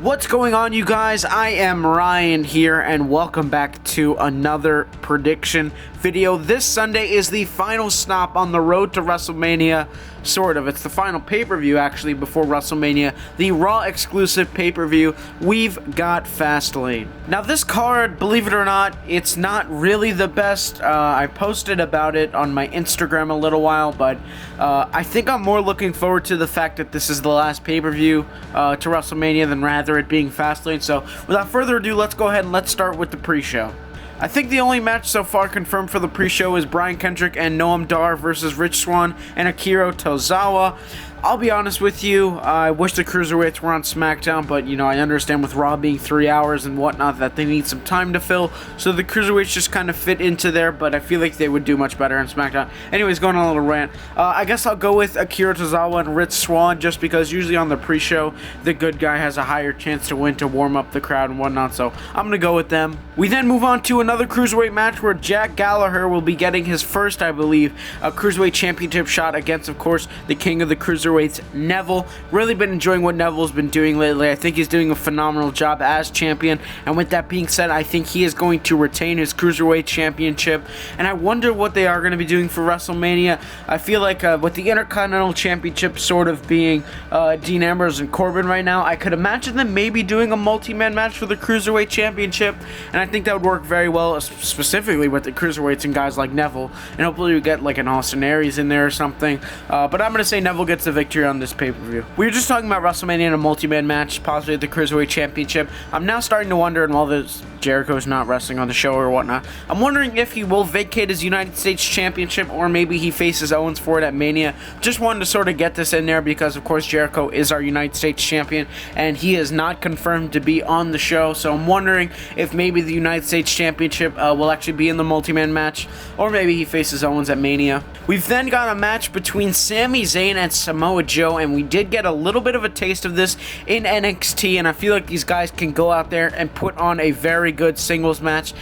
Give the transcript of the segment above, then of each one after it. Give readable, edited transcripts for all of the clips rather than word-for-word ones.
What's going on, you guys? I am Ryan here, and welcome back to another prediction video. This Sunday is the final stop on the road to WrestleMania, sort of. It's the final pay-per-view, actually, before WrestleMania. The Raw exclusive pay-per-view. We've got Fastlane. Now, this card, believe it or not, it's not really the best. I posted about it on my Instagram a little while, but I think I'm more looking forward to the fact that this is the last pay-per-view to WrestleMania than rather it being Fastlane. So, without further ado, let's go ahead and let's start with the pre-show. I think the only match so far confirmed for the pre-show is Brian Kendrick and Noam Dar versus Rich Swann and Akira Tozawa. I'll be honest with you, I wish the Cruiserweights were on SmackDown, but, you know, I understand with Raw being 3 hours and whatnot that they need some time to fill, so the Cruiserweights just kind of fit into there, but I feel like they would do much better on SmackDown. Anyways, going on a little rant, I guess I'll go with Akira Tozawa and Rich Swann, just because usually on the pre-show, the good guy has a higher chance to win to warm up the crowd and whatnot, so I'm going to go with them. We then move on to another Cruiserweight match where Jack Gallagher will be getting his first, I believe, Cruiserweight Championship shot against, of course, the king of the Cruiserweights, Neville. Really been enjoying what Neville's been doing lately. I think he's doing a phenomenal job as champion, and with that being said, I think he is going to retain his Cruiserweight Championship, and I wonder what they are going to be doing for WrestleMania. I feel like with the Intercontinental Championship sort of being Dean Ambrose and Corbin right now, I could imagine them maybe doing a multi-man match for the Cruiserweight Championship, and I think that would work very well, specifically with the Cruiserweights and guys like Neville, and hopefully we get like an Austin Aries in there or something, but I'm going to say Neville gets the victory on this pay-per-view. We were just talking about WrestleMania in a multi-man match, possibly the Cruiserweight Championship. I'm now starting to wonder, and while Jericho's not wrestling on the show or whatnot, I'm wondering if he will vacate his United States Championship, or maybe he faces Owens for it at Mania. Just wanted to sort of get this in there because, of course, Jericho is our United States Champion, and he is not confirmed to be on the show, so I'm wondering if maybe the United States Championship will actually be in the multi-man match, or maybe he faces Owens at Mania. We've then got a match between Sami Zayn and Samoa Joe, and we did get a little bit of a taste of this in NXT, and I feel like these guys can go out there and put on a very good singles match.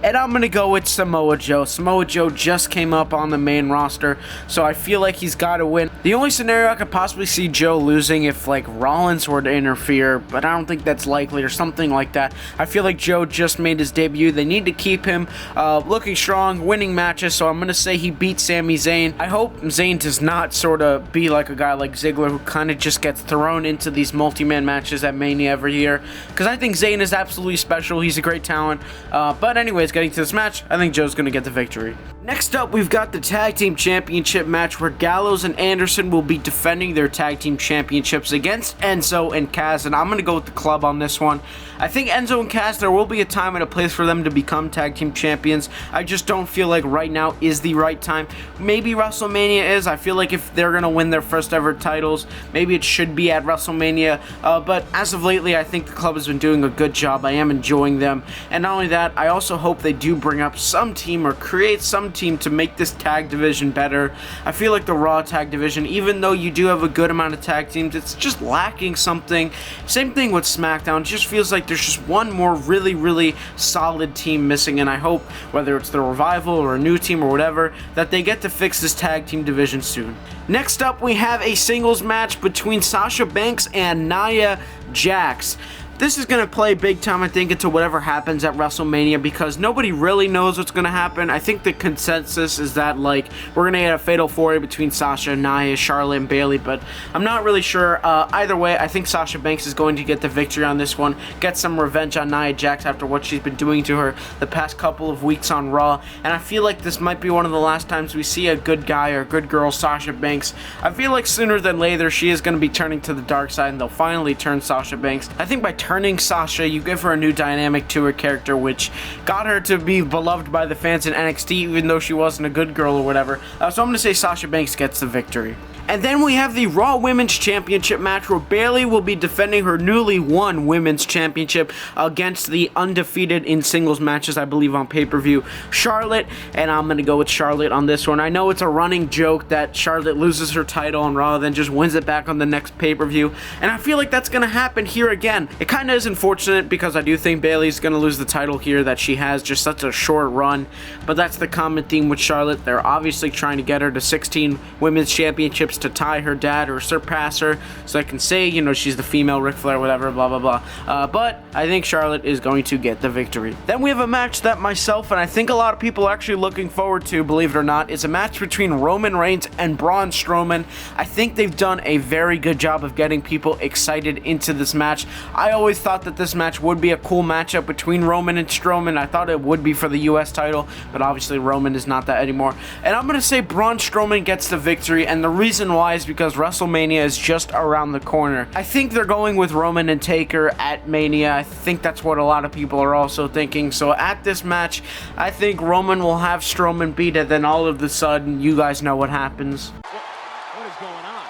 And I'm going to go with Samoa Joe. Samoa Joe just came up on the main roster, so I feel like he's got to win. The only scenario I could possibly see Joe losing if, like, Rollins were to interfere, but I don't think that's likely or something like that. I feel like Joe just made his debut. They need to keep him looking strong, winning matches, so I'm going to say he beats Sami Zayn. I hope Zayn does not sort of be like a guy like Ziggler who kind of just gets thrown into these multi-man matches at Mania every year, because I think Zayn is absolutely special. He's a great talent. But anyways, getting to this match, I think Joe's going to get the victory. Next up, we've got the Tag Team Championship match where Gallows and Anderson will be defending their Tag Team Championships against Enzo and Cass, and I'm going to go with the club on this one. I think Enzo and Cass, there will be a time and a place for them to become Tag Team Champions. I just don't feel like right now is the right time. Maybe WrestleMania is. I feel like if they're going to win their first ever titles, maybe it should be at WrestleMania, but as of lately, I think the club has been doing a good job. I am enjoying them, and not only that, I also hope they do bring up some team or create some team to make this tag division better. I feel like the Raw tag division, even though you do have a good amount of tag teams, it's just lacking something. Same thing with SmackDown. It just feels like there's just one more really solid team missing, and I hope, whether it's the Revival or a new team or whatever, that they get to fix this tag team division soon. Next up, we have a singles match between Sasha Banks and Nia Jax. This is going to play big time, I think, into whatever happens at WrestleMania, because nobody really knows what's going to happen. I think the consensus is that, like, we're going to get a fatal four-way between Sasha and Nia, Charlotte and Bayley, but I'm not really sure. Either way, I think Sasha Banks is going to get the victory on this one, get some revenge on Nia Jax after what she's been doing to her the past couple of weeks on Raw, and I feel like this might be one of the last times we see a good guy or good girl Sasha Banks. I feel like sooner than later she is going to be turning to the dark side, and they'll finally turn Sasha Banks. I think by turning Sasha, you give her a new dynamic to her character, which got her to be beloved by the fans in NXT, even though she wasn't a good girl or whatever. So I'm going to say Sasha Banks gets the victory. And then we have the Raw Women's Championship match where Bayley will be defending her newly won Women's Championship against the undefeated in singles matches, I believe, on pay-per-view, Charlotte. And I'm going to go with Charlotte on this one. I know it's a running joke that Charlotte loses her title on Raw, then just wins it back on the next pay-per-view. And I feel like that's going to happen here again. It kind of is unfortunate because I do think Bayley's going to lose the title here, that she has just such a short run. But that's the common theme with Charlotte. They're obviously trying to get her to 16 Women's Championships to tie her dad or surpass her, so I can say, you know, she's the female Ric Flair, whatever, blah, blah, blah. But I think Charlotte is going to get the victory. Then we have a match that myself and I think a lot of people are actually looking forward to, believe it or not. It's a match between Roman Reigns and Braun Strowman. I think they've done a very good job of getting people excited into this match. I always thought that this match would be a cool matchup between Roman and Strowman. I thought it would be for the US title, but obviously Roman is not that anymore. And I'm going to say Braun Strowman gets the victory, and the reason why is because WrestleMania is just around the corner. I think they're going with Roman and Taker at Mania. I think that's what a lot of people are also thinking. So at this match, I think Roman will have Strowman beat it, then all of a sudden, you guys know what happens. What is going on?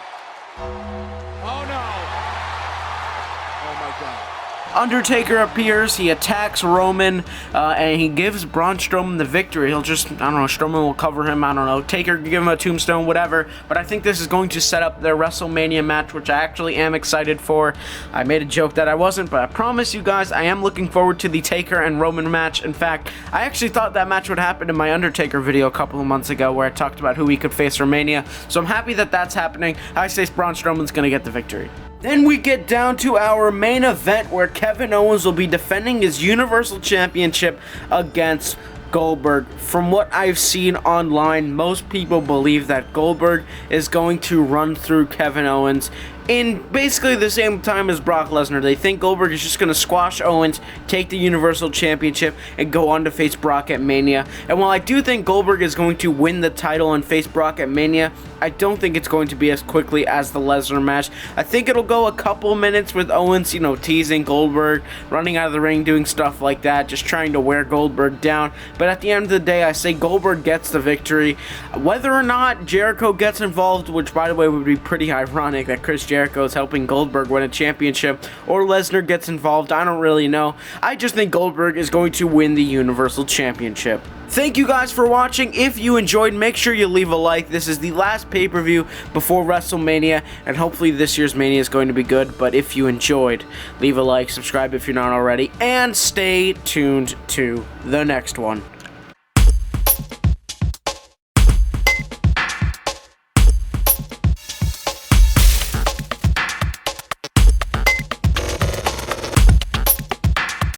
Oh no! Oh my God. Undertaker appears, he attacks Roman, and he gives Braun Strowman the victory. He'll just, I don't know, Strowman will cover him, I don't know, Taker give him a tombstone, whatever, but I think this is going to set up their WrestleMania match, which I actually am excited for. I made a joke that I wasn't, but I promise you guys, I am looking forward to the Taker and Roman match. In fact, I actually thought that match would happen in my Undertaker video a couple of months ago, where I talked about who he could face for Mania, so I'm happy that that's happening. I say Braun Strowman's going to get the victory. Then we get down to our main event where Kevin Owens will be defending his Universal Championship against Goldberg. From what I've seen online, most people believe that Goldberg is going to run through Kevin Owens in basically the same time as Brock Lesnar. They think Goldberg is just going to squash Owens, take the Universal Championship, and go on to face Brock at Mania. And while I do think Goldberg is going to win the title and face Brock at Mania, I don't think it's going to be as quickly as the Lesnar match. I think it'll go a couple minutes with Owens, you know, teasing Goldberg, running out of the ring, doing stuff like that, just trying to wear Goldberg down. But at the end of the day, I say Goldberg gets the victory. Whether or not Jericho gets involved, which by the way would be pretty ironic that Chris Jericho is helping Goldberg win a championship, or Lesnar gets involved, I don't really know. I just think Goldberg is going to win the Universal Championship. Thank you guys for watching. If you enjoyed, make sure you leave a like. This is the last pay-per-view before WrestleMania, and hopefully this year's Mania is going to be good. But if you enjoyed, leave a like, subscribe if you're not already, and stay tuned to the next one.